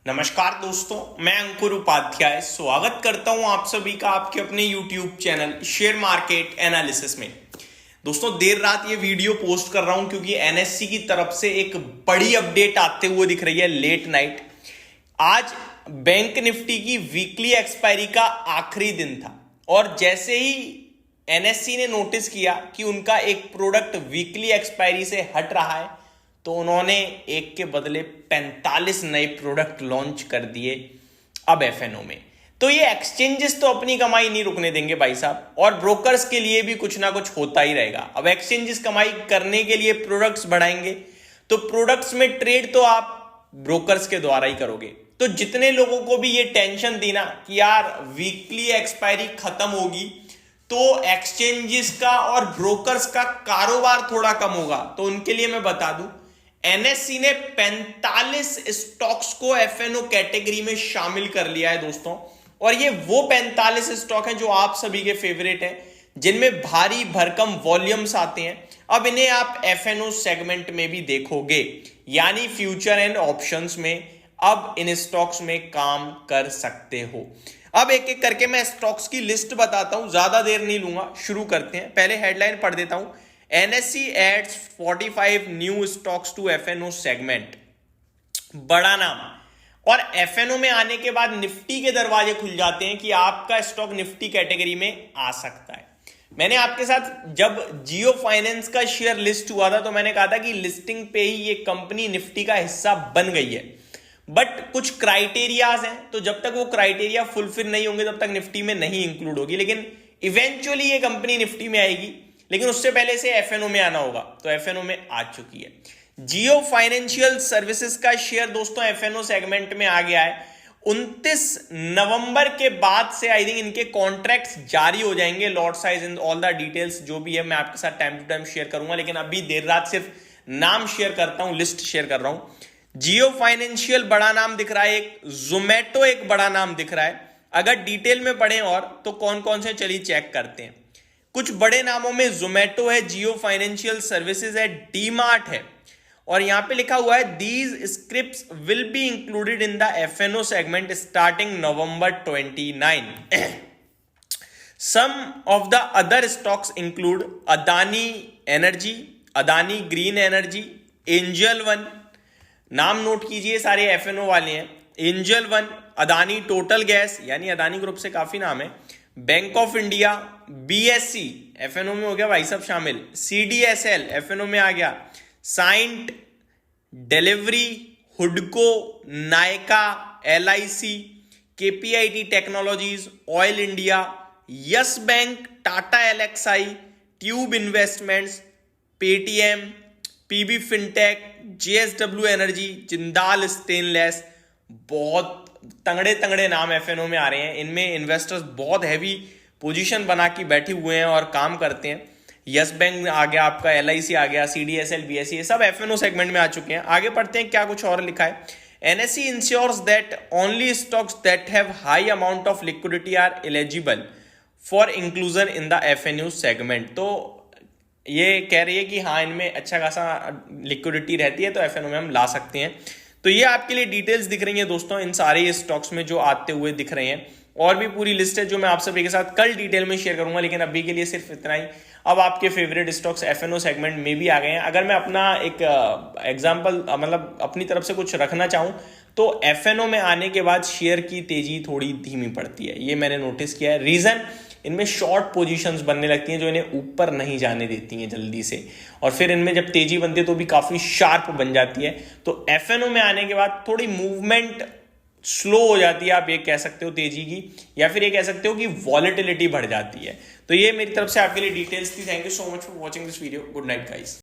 नमस्कार दोस्तों, मैं अंकुर उपाध्याय स्वागत करता हूं आप सभी का आपके अपने YouTube channel share market analysis में। दोस्तों, देर रात ये वीडियो पोस्ट कर रहा हूं क्योंकि NSE की तरफ से एक बड़ी अपडेट आते हुए दिख रही है लेट नाइट। आज बैंक निफ्टी की वीकली एक्सपायरी का आखिरी दिन था और जैसे ही NSE ने नोटिस किया कि उनका एक प्रोडक्ट वीकली एक्सपायरी से हट रहा है तो उन्होंने एक के बदले 45 नए प्रोडक्ट लॉन्च कर दिए अब FNO में। तो ये एक्सचेंजेस तो अपनी कमाई नहीं रुकने देंगे भाई साहब, और ब्रोकर्स के लिए भी कुछ ना कुछ होता ही रहेगा। अब एक्सचेंजेस कमाई करने के लिए प्रोडक्ट्स बढ़ाएंगे तो प्रोडक्ट्स में ट्रेड तो आप ब्रोकर्स के द्वारा ही करोगे। तो जितने लोगों को भी ये टेंशन थी ना कि यार वीकली एक्सपायरी खत्म होगी तो एक्सचेंजेस का और ब्रोकर्स का कारोबार थोड़ा कम होगा, तो उनके लिए मैं बता दूं NSE ने 45 स्टॉक्स को FNO कैटेगरी में शामिल कर लिया है दोस्तों। और ये वो 45 स्टॉक हैं जो आप सभी के फेवरेट हैं, जिनमें भारी भरकम वॉल्यूम्स आते हैं। अब इन्हें आप FNO सेगमेंट में भी देखोगे, यानी फ्यूचर एंड ऑप्शंस में अब इन स्टॉक्स में काम कर सकते हो। अब एक एक करके मैं स्टॉक्स की लिस्ट बताता हूं, ज्यादा देर नहीं लूंगा, शुरू करते हैं। पहले हेडलाइन पढ़ देता हूं। NSE adds 45 new stocks to FNO segment। बड़ा नाम। और FNO में आने के बाद निफ्टी के दरवाजे खुल जाते हैं कि आपका स्टॉक निफ्टी कैटेगरी में आ सकता है। मैंने आपके साथ जब जियो फाइनेंस का शेयर लिस्ट हुआ था तो मैंने कहा था कि लिस्टिंग पे ही ये कंपनी निफ्टी का हिस्सा बन गई है, बट कुछ क्राइटेरियाज हैं, तो जब तक वो क्राइटेरिया फुलफिल नहीं होंगे तब तक निफ्टी में नहीं इंक्लूड होगी। लेकिन इवेंचुअली ये कंपनी निफ्टी में आएगी, लेकिन उससे पहले इसे FNO में आना होगा, तो FNO में आ चुकी है। जियो फाइनेंशियल सर्विसेज का शेयर दोस्तों FNO सेगमेंट में आ गया है। 29 नवंबर के बाद से आई थिंक इनके कॉन्ट्रैक्ट्स जारी हो जाएंगे। Lot size in all the details जो भी है मैं आपके साथ टाइम टू टाइम शेयर करूंगा, लेकिन अभी देर रात सिर्फ नाम शेयर करता हूं, लिस्ट शेयर कर रहा हूं। जियो फाइनेंशियल बड़ा नाम दिख रहा है, एक जोमेटो एक बड़ा नाम दिख रहा है। अगर डिटेल में पढ़ें और तो कौन कौन से, चलिए चेक करते हैं। कुछ बड़े नामों में जोमेटो है, जियो फाइनेंशियल सर्विसेज है, डीमार्ट है, और यहां पे लिखा हुआ है these scripts will be included in the FNO segment starting November 29। Some of the other stocks include Adani Energy, Adani Green Energy, Angel One, नाम नोट कीजिए, सारे FNO वाले हैं। Angel One, Adani Total Gas, यानी अदानी ग्रुप से काफी नाम है, Bank of India, BSE FNO में हो गया भाई सब शामिल, CDSL FNO में आ गया, साइंट, डिलीवरी, हुडको, Nykaa, LIC, KPIT technologies, Oil India, Yes Bank, Tata LXI, Tube Investments, Paytm, PB fintech, JSW energy, Jindal stainless. बहुत तंगड़े तंगड़े नाम FNO में आ रहे हैं। इनमें इन्वेस्टर्स बहुत हैवी पोजीशन बना के बैठे हुए हैं और काम करते हैं। यस बैंक आ गया आपका, LIC आ गया, CDSL, BSE, ये सब FNO सेगमेंट में आ चुके हैं। आगे पढ़ते हैं क्या कुछ और लिखा है। NSE ensures that only stocks that have high amount of liquidity are eligible for inclusion in the FNO segment। तो ये कह रही है कि हाँ, इनमें अच्छा खासा लिक्विडिटी रहती है तो FNO में हम ला सकते हैं। तो ये आपके लिए डिटेल्स दिख रही हैं दोस्तों इन सारे स्टॉक्स में जो आते हुए दिख रहे हैं, और भी पूरी लिस्ट है जो मैं आप सभी के साथ कल डिटेल में शेयर करूंगा, लेकिन अभी के लिए सिर्फ इतना ही। अब आपके फेवरेट स्टॉक्स FNO सेगमेंट में भी आ गए हैं। अगर मैं अपना एक एग्जांपल मतलब अपनी तरफ से कुछ रखना चाहूं तो FNO में आने के बाद शेयर की तेजी थोड़ी धीमी पड़ती है, ये मैंने नोटिस किया है। रीजन, इनमें शॉर्ट पोजीशंस बनने लगती हैं जो इन्हें ऊपर नहीं जाने देती हैं जल्दी से, और फिर इनमें जब तेजी बनती है तो भी काफी शार्प बन जाती है। तो FNO में आने के बाद थोड़ी मूवमेंट स्लो हो जाती है, आप ये कह सकते हो तेजी की, या फिर ये कह सकते हो कि वॉलेटिलिटी बढ़ जाती है। तो ये मेरी तरफ से आपके लिए डिटेल्स थी। Thank you so much for watching this video. Good night guys.